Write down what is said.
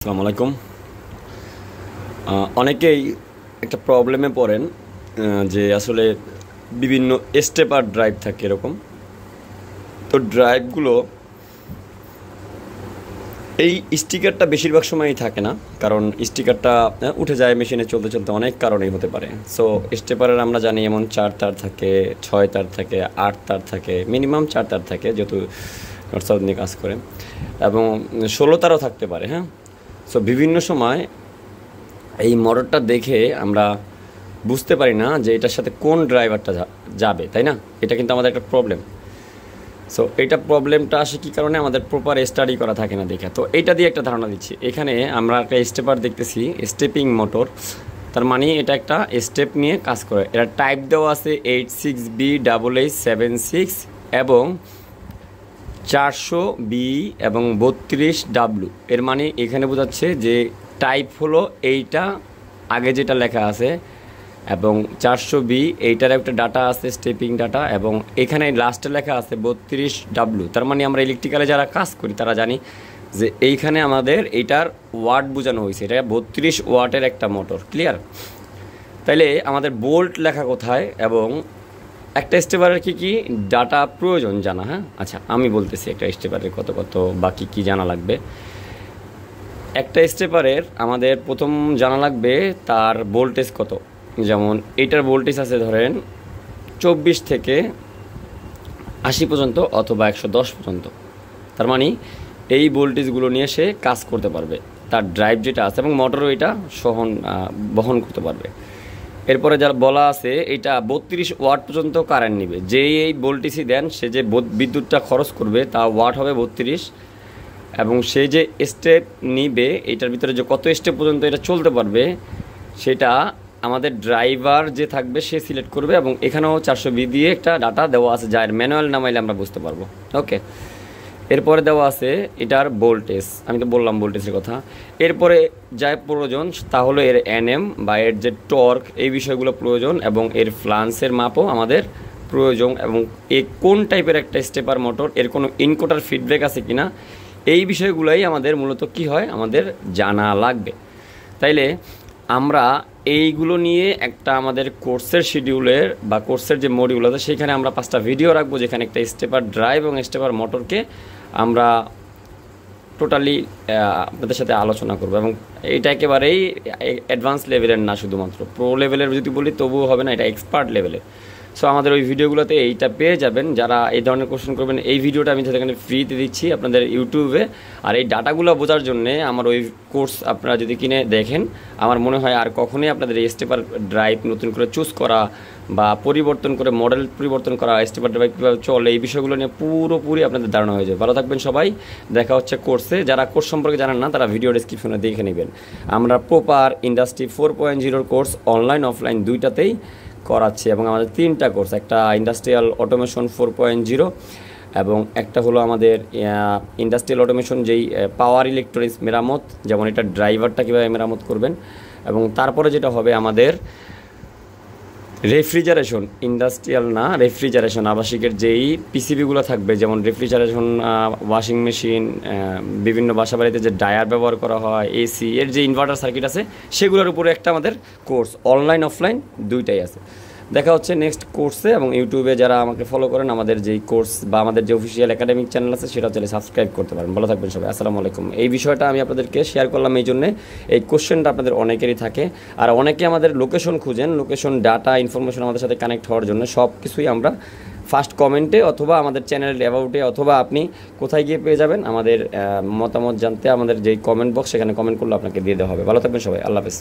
আসসালামু আলাইকুম। অনেকেই একটা প্রবলেমে পড়েন যে আসলে বিভিন্ন স্টেপার ড্রাইভ থাকে এরকম। তো ড্রাইভগুলো এই স্টিকারটা বেশিরভাগ সময়ই থাকে না, কারণ স্টিকারটা উঠে যায় মেশিনে চলতে চলতে, অনেক কারণেই হতে পারে। সো স্টেপারের আমরা জানি এমন 4 তার থাকে, 6 তার থাকে, 8 তার থাকে, মিনিমাম 4 তার থাকে যেহেতু নর্থ নিয়ে কাজ করে, এবং 16 তারও থাকতে পারে। হ্যাঁ, সো বিভিন্ন সময় এই মোটরটা দেখে আমরা বুঝতে পারি না যে এটার সাথে কোন ড্রাইভারটা যাবে, তাই না? এটা কিন্তু আমাদের একটা প্রবলেম। সো এইটা প্রবলেমটা আসে কী কারণে? আমাদের প্রপার স্টাডি করা থাকে না দেখে। তো এইটা দিয়ে একটা ধারণা দিচ্ছি। এখানে আমরা একটা স্টেপার দেখতেছি, স্টেপিং মোটর। তার মানে এটা একটা স্টেপ নিয়ে কাজ করে। এটা টাইপ দেওয়া আছে 86B8876 এবং 400B এবং 32W। এর মানে এখানে বোঝাচ্ছে যে টাইপ হলো এইটা, আগে যেটা লেখা আছে, এবং 400B এইটার একটা ডাটা আছে, স্টেপিং ডাটা, এবং এখানে লাস্টে লেখা আছে 32W। তার মানে আমরা ইলেকট্রিক্যালে যারা কাজ করি তারা জানি যে এইখানে আমাদের এইটার ওয়াট বোঝানো হয়েছে, এটা 32 ওয়াটের একটা মোটর। ক্লিয়ার? তাইলে আমাদের বোল্ট লেখা কোথায় এবং একটা স্টেপারের কী ডাটা প্রয়োজন জানা। হ্যাঁ, আচ্ছা আমি বলতেছি একটা স্টেপারের কত বা কী জানা লাগবে। একটা স্টেপারের আমাদের প্রথম জানা লাগবে তার ভোল্টেজ কত। যেমন এইটার ভোল্টেজ আছে ধরেন 24 থেকে 80 পর্যন্ত অথবা 110 পর্যন্ত। তার মানে এই ভোল্টেজগুলো নিয়ে সে কাজ করতে পারবে, তার ড্রাইভ যেটা আছে, এবং মোটরও এটা বহন করতে পারবে। এরপরে যারা বলা আছে এটা 32 ওয়াট পর্যন্ত কারেন্ট নেবে। যেই এই ভোল্টেজই দেন সে যে বিদ্যুৎটা খরচ করবে তা ওয়াট হবে 32, এবং সে যে স্টেপ নিবে এটার ভিতরে যে কত স্টেপ পর্যন্ত এটা চলতে পারবে সেটা আমাদের ড্রাইভার যে থাকবে সে সিলেক্ট করবে। এবং এখানেও 400B দিয়ে একটা ডাটা দেওয়া আছে, যার ম্যানুয়াল নামাইলে আমরা বুঝতে পারবো। ওকে, এরপরে দেওয়া আছে এটার ভোল্টেজ, আমি তো বললাম ভোল্টেজের কথা। এরপরে যা প্রয়োজন তা হলো এর NM বা এর যে টর্ক, এই বিষয়গুলো প্রয়োজন, এবং এর ফ্লান্সের মাপও আমাদের প্রয়োজন, এবং এ কোন টাইপের একটা স্টেপার মোটর, এর কোনো ইনকোটার ফিডব্যাক আছে কিনা, এই বিষয়গুলোই আমাদের মূলত কি হয় আমাদের জানা লাগবে। তাইলে আমরা এইগুলো নিয়ে একটা আমাদের কোর্সের শিডিউলের বা কোর্সের যে মডিউল আছে সেখানে আমরা 5টা ভিডিও রাখবো, যেখানে একটা স্টেপার ড্রাইভ এবং স্টেপার মোটরকে আমরা টোটালি আপনাদের সাথে আলোচনা করবো। এবং এটা একেবারেই অ্যাডভান্স লেভেলের না, শুধুমাত্র প্রো লেভেলের যদি বলি তবুও হবে না, এটা এক্সপার্ট লেভেলের। সো আমাদের ওই ভিডিওগুলোতে এইটা পেয়ে যাবেন। যারা এই ধরনের কোশ্চেন করবেন, এই ভিডিওটা আমি সেখানে ফ্রিতে দিচ্ছি আপনাদের ইউটিউবে। আর এই ডাটাগুলো বোঝার জন্যে আমার ওই কোর্স আপনারা যদি কিনে দেখেন, আমার মনে হয় আর কখনোই আপনাদের এই স্টেপার ড্রাইভ নতুন করে চুজ করা বা পরিবর্তন করে মডেল পরিবর্তন করা, স্টেপার ড্রাইভ কীভাবে চলে, এই বিষয়গুলো নিয়ে পুরোপুরি আপনাদের ধারণা হয়ে যাবে। ভালো থাকবেন সবাই, দেখা হচ্ছে কোর্সে। যারা কোর্স সম্পর্কে জানেন না তারা ভিডিও ডিসক্রিপশনে দেখে নেবেন। আমরা proper industry 4.0 course online offline দুইটাতেই করাচ্ছি, এবং আমাদের 3টা কোর্স, একটা ইন্ডাস্ট্রিয়াল অটোমেশন 4.0, এবং একটা হলো আমাদের ইন্ডাস্ট্রিয়াল অটোমেশন যেই পাওয়ার ইলেকট্রনিক্স মেরামত, যেমন এটা ড্রাইভারটা কীভাবে মেরামত করবেন। এবং তারপরে যেটা হবে আমাদের রেফ্রিজারেশন, ইন্ডাস্ট্রিয়াল না রেফ্রিজারেশন, আবাসিকের যেই পিসিবিগুলো থাকবে, যেমন রেফ্রিজারেশন, ওয়াশিং মেশিন, বিভিন্ন বাসা বাড়িতে যে ডায়ার ব্যবহার করা হয়, এসি এর যে ইনভার্টার সার্কিট আছে সেগুলোর উপরে একটা আমাদের কোর্স অনলাইন অফলাইন দুইটাই আছে। দেখা হচ্ছে নেক্সট কোর্সে। এবং ইউটিউবে যারা আমাকে ফলো করেন, আমাদের যেই কোর্স বা আমাদের যে অফিসিয়াল একাডেমিক চ্যানেল আছে সেটা চাইলে সাবস্ক্রাইব করতে পারেন। ভালো থাকবেন সবাই, আসসালামু আলাইকুম। এই বিষয়টা আমি আপনাদেরকে শেয়ার করলাম এই জন্যে, এই কোশ্চেনটা আপনাদের অনেকেরই থাকে, আর অনেকে আমাদের লোকেশন খুঁজেন, লোকেশন ডাটা ইনফরমেশন আমাদের সাথে কানেক্ট হওয়ার জন্য সব কিছুই আমরা ফার্স্ট কমেন্টে অথবা আমাদের চ্যানেল অ্যাবাউটে অথবা আপনি কোথায় গিয়ে পেয়ে যাবেন আমাদের মতামত জানতে, আমাদের যেই কমেন্ট বক্স সেখানে কমেন্ট করলে আপনাকে দিয়ে দেওয়া হবে। ভালো থাকবেন সবাই, আল্লাহ হাফেজ।